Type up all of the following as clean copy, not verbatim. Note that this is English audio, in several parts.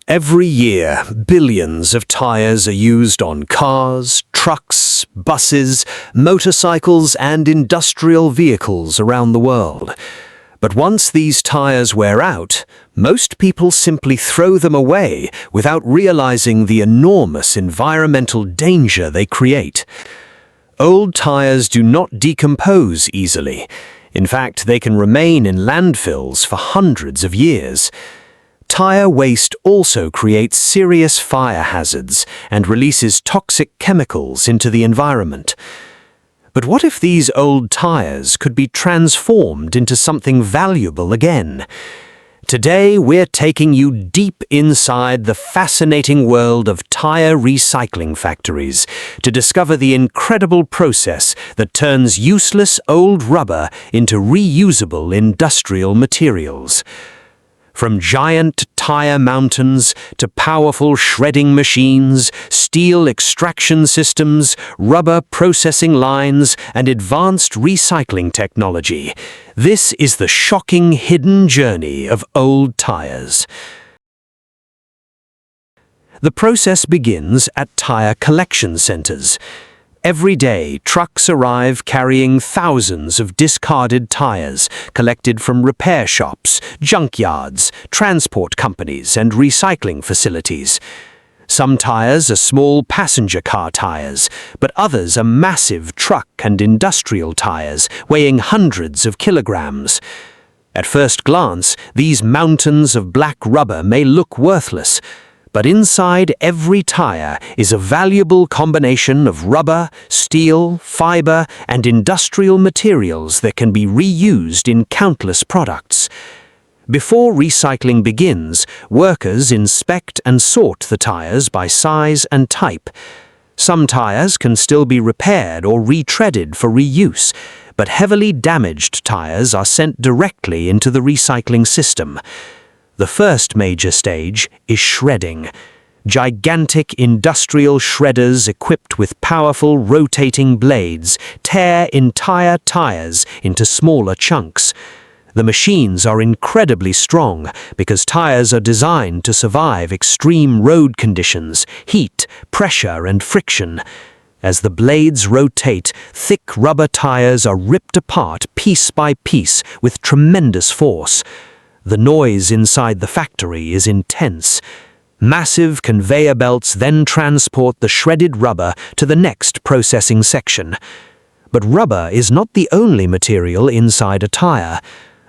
Every year, billions of tires are used on cars, trucks, buses, motorcycles, and industrial vehicles around the world. But once these tires wear out, most people simply throw them away without realizing the enormous environmental danger they create. Old tires do not decompose easily. In fact, they can remain in landfills for hundreds of years. Tire waste also creates serious fire hazards and releases toxic chemicals into the environment. But what if these old tires could be transformed into something valuable again? Today, we're taking you deep inside the fascinating world of tire recycling factories to discover the incredible process that turns useless old rubber into reusable industrial materials. From giant tire mountains to powerful shredding machines, steel extraction systems, rubber processing lines, and advanced recycling technology, this is the shocking hidden journey of old tires. The process begins at tire collection centers. Every day, trucks arrive carrying thousands of discarded tires collected from repair shops, junkyards, transport companies, and recycling facilities. Some tires are small passenger car tires, but others are massive truck and industrial tires weighing hundreds of kilograms. At first glance, these mountains of black rubber may look worthless, but inside every tire is a valuable combination of rubber, steel, fiber, and industrial materials that can be reused in countless products. Before recycling begins, workers inspect and sort the tires by size and type. Some tires can still be repaired or retreaded for reuse, but heavily damaged tires are sent directly into the recycling system. The first major stage is shredding. Gigantic industrial shredders equipped with powerful rotating blades tear entire tires into smaller chunks. The machines are incredibly strong because tires are designed to survive extreme road conditions, heat, pressure, and friction. As the blades rotate, thick rubber tires are ripped apart piece by piece with tremendous force. The noise inside the factory is intense. Massive conveyor belts then transport the shredded rubber to the next processing section. But rubber is not the only material inside a tire.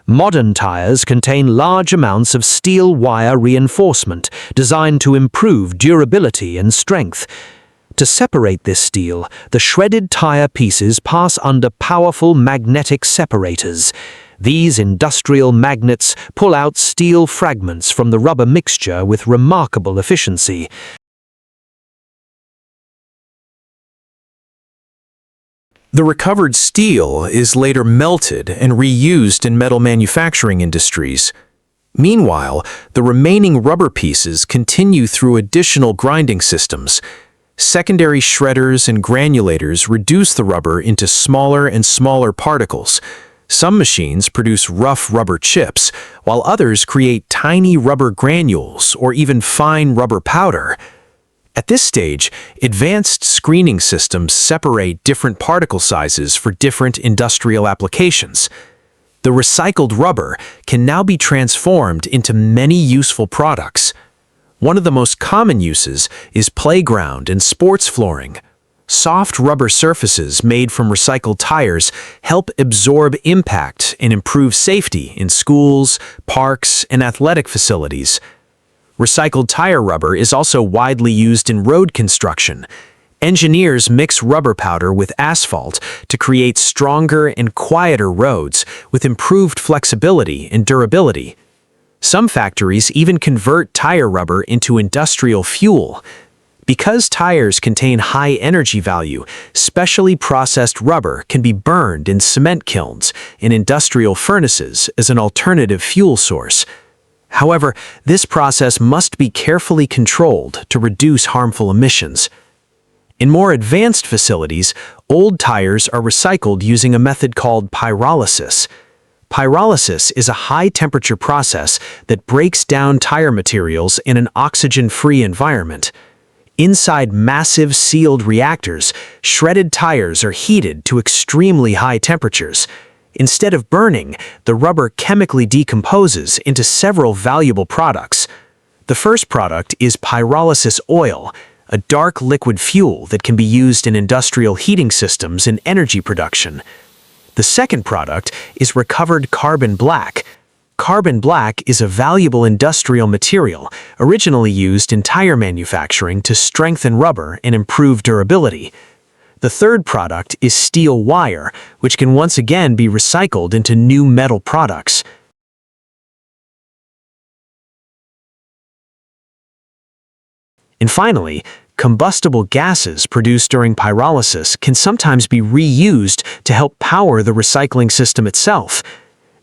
Modern tires contain large amounts of steel wire reinforcement designed to improve durability and strength. To separate this steel, the shredded tire pieces pass under powerful magnetic separators. These industrial magnets pull out steel fragments from the rubber mixture with remarkable efficiency. The recovered steel is later melted and reused in metal manufacturing industries. Meanwhile, the remaining rubber pieces continue through additional grinding systems. Secondary shredders and granulators reduce the rubber into smaller and smaller particles. Some machines produce rough rubber chips, while others create tiny rubber granules or even fine rubber powder. At this stage, advanced screening systems separate different particle sizes for different industrial applications. The recycled rubber can now be transformed into many useful products. One of the most common uses is playground and sports flooring. Soft rubber surfaces made from recycled tires help absorb impact and improve safety in schools, parks, and athletic facilities. Recycled tire rubber is also widely used in road construction. Engineers mix rubber powder with asphalt to create stronger and quieter roads with improved flexibility and durability. Some factories even convert tire rubber into industrial fuel. Because tires contain high energy value, specially processed rubber can be burned in cement kilns and industrial furnaces as an alternative fuel source. However, this process must be carefully controlled to reduce harmful emissions. In more advanced facilities, old tires are recycled using a method called pyrolysis. Pyrolysis is a high-temperature process that breaks down tire materials in an oxygen-free environment. Inside massive sealed reactors, shredded tires are heated to extremely high temperatures. Instead of burning, the rubber chemically decomposes into several valuable products. The first product is pyrolysis oil, a dark liquid fuel that can be used in industrial heating systems and energy production. The second product is recovered carbon black. Carbon black is a valuable industrial material originally used in tire manufacturing to strengthen rubber and improve durability. The third product is steel wire, which can once again be recycled into new metal products. And finally, combustible gases produced during pyrolysis can sometimes be reused to help power the recycling system itself.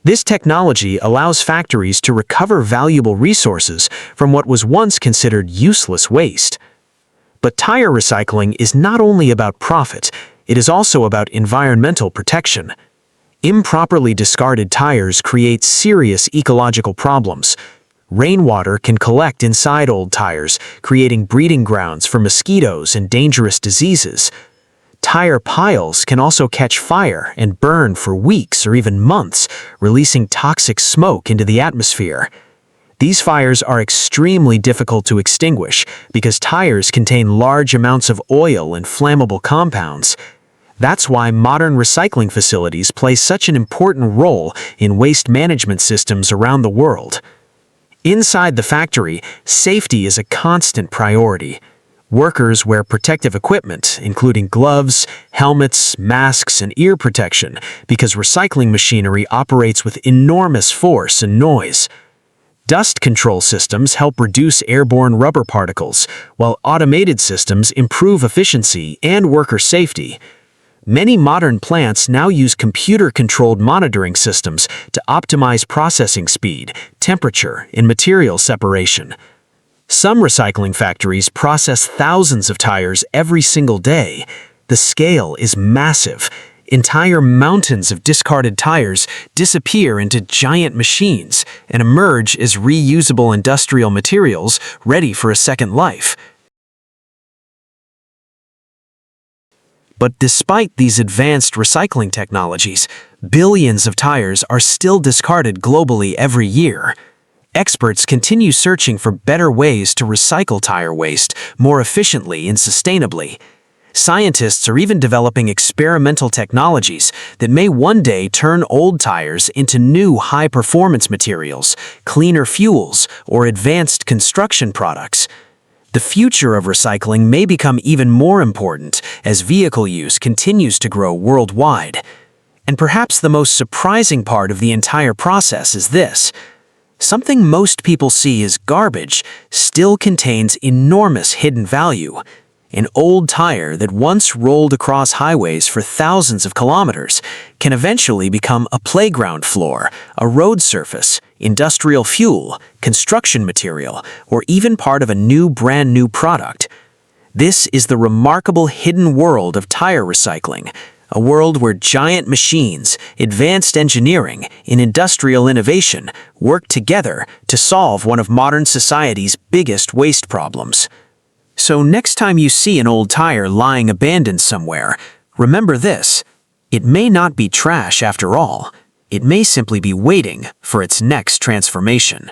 This technology allows factories to recover valuable resources from what was once considered useless waste. But tire recycling is not only about profit, it is also about environmental protection. Improperly discarded tires create serious ecological problems. Rainwater can collect inside old tires, creating breeding grounds for mosquitoes and dangerous diseases. Tire piles can also catch fire and burn for weeks or even months, releasing toxic smoke into the atmosphere. These fires are extremely difficult to extinguish because tires contain large amounts of oil and flammable compounds. That's why modern recycling facilities play such an important role in waste management systems around the world. Inside the factory, safety is a constant priority. Workers wear protective equipment, including gloves, helmets, masks, and ear protection, because recycling machinery operates with enormous force and noise. Dust control systems help reduce airborne rubber particles, while automated systems improve efficiency and worker safety. Many modern plants now use computer-controlled monitoring systems to optimize processing speed, temperature, and material separation. Some recycling factories process thousands of tires every single day. The scale is massive. Entire mountains of discarded tires disappear into giant machines and emerge as reusable industrial materials ready for a second life. But despite these advanced recycling technologies, billions of tires are still discarded globally every year. Experts continue searching for better ways to recycle tire waste more efficiently and sustainably. Scientists are even developing experimental technologies that may one day turn old tires into new high-performance materials, cleaner fuels, or advanced construction products. The future of recycling may become even more important as vehicle use continues to grow worldwide. And perhaps the most surprising part of the entire process is this: something most people see as garbage still contains enormous hidden value. An old tire that once rolled across highways for thousands of kilometers can eventually become a playground floor, a road surface, industrial fuel, construction material, or even part of a brand new product. This is the remarkable hidden world of tire recycling, a world where giant machines, advanced engineering, and industrial innovation work together to solve one of modern society's biggest waste problems. So next time you see an old tire lying abandoned somewhere, remember this: it may not be trash after all. It may simply be waiting for its next transformation.